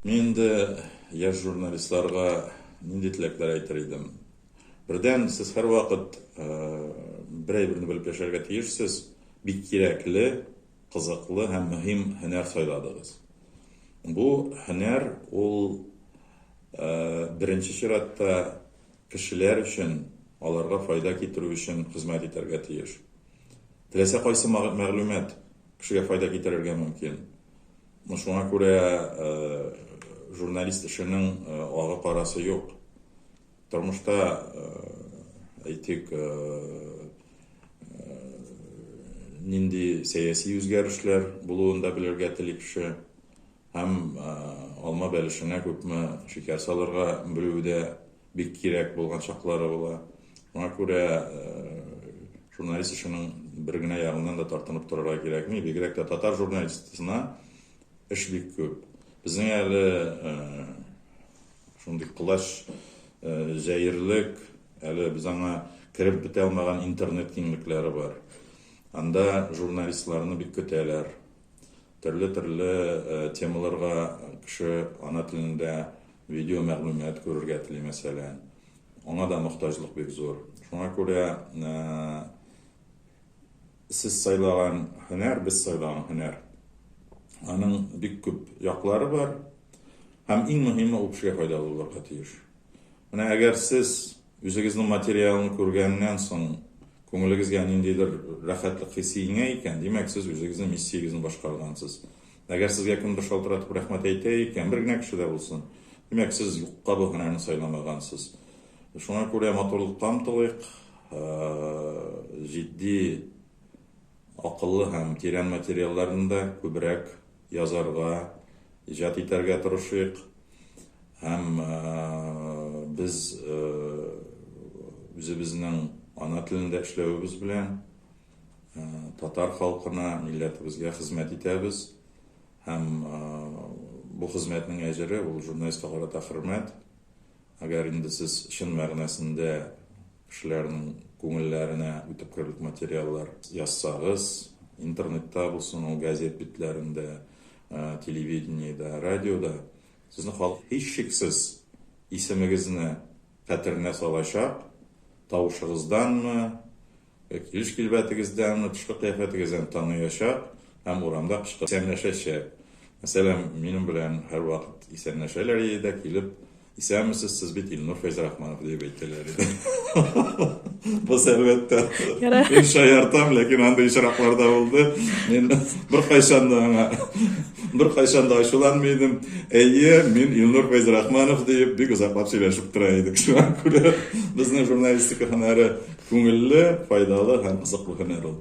Мен де яш журналистларға нинди тілектер айтыр идем. Бірден сіз һәр вакыт берәй-берне белеп яшәргә тиешсез, бик кирәкле, кызыклы һәм мөһим һөнәр сайладыгыз. Бу һөнәр ул беренче чиратта кешеләр өчен, аларга файда китерү өчен хезмәт итәргә тиеш. Теләсә кайсы мәгълүмат кешегә файда китерергә мөмкин. Шуңа күрә журналист эшенең ага карасы юк. Тормышта әйтик, нинди сәяси үзгәрешләр булуын да белергә тели кеше, һәм алма бәлешенә күпме шикәр салырга белүдә бик кирәк булган чаклары була. Шуңа күрә журналист эшенең бер генә ягыннан да тартынып торырга кирәкми, бигрәк тә татар журналистысына эш бик күп. Безнең әле шундый кылач җәерлек, әле без аңа кирип бетә алмаган интернет киңлекләре бар. Анда журналистларны бик көтәләр. Төрле темаларга кеше ана телендә видео мәгълүмат күрергә тели, мәсәлән. Аңа да мохтаҗлык бик зур. Шуңа күрә сез сайлаган һөнәр, без сайлаган һөнәр, аның бик күп яклары бар, һәм иң мөһиме ул кешегә файдалы булырга тиеш. Менә әгәр сез үзегезнең материалны күргәннән соң күңелегезгә ниндидер рәхәтлек хисе иңә икән, димәк, сез үзегезнең миссиягезне башкаргансыз. Әгәр сезгә кемдер шалтыратып рәхмәт әйтә икән, бер генә кеше дә булсын, димәк, сез юкка бу һөнәрне сайламагансыз. Шуңа күрә матурлыкка омтылыйк, җитди, акыллы һәм тирән материалларны да күбрәк язарга, иҗат итәргә тырышыйк. Һәм без үзебезнең ана телендә эшләвебез белән татар халкына, милләтебезгә хезмәт итәбез. Һәм бу хезмәтнең әҗере ул журналистка карата хөрмәт. Әгәр инде сез чын мәгънәсендә кешеләрнең күңелләренә үтеп керлек материаллар язсагыз, интернетта булсын, ул газет битләрендә, телевидениедә, радиода, сезне халык һичшиксез исемегезне хәтеренә салачак, тавышыгызданмы, килеш-килбәтегездәнме, тышкы кыяфәтегездән таныячак һәм урамда кычкырып исәнләшәчәк. Мәсәлән, минем белән һәр вакыт исәнләшәләр иде, килеп, исәнмесез, сез бит Илнур Фәйзрахманов дип әйтәләр иде. Бу әлбәттә мин шаяртам, ләкин андый очракларда булды. Мин бер кайчан да ачуланмыйдым. Әйе, мин Илнур Фәйзрахманов дип бик озаклап сөйләшеп тора идек. Шуңа күрә безнең журналистика һөнәре күңелле, файдалы һәм кызыклы һөнәр ул.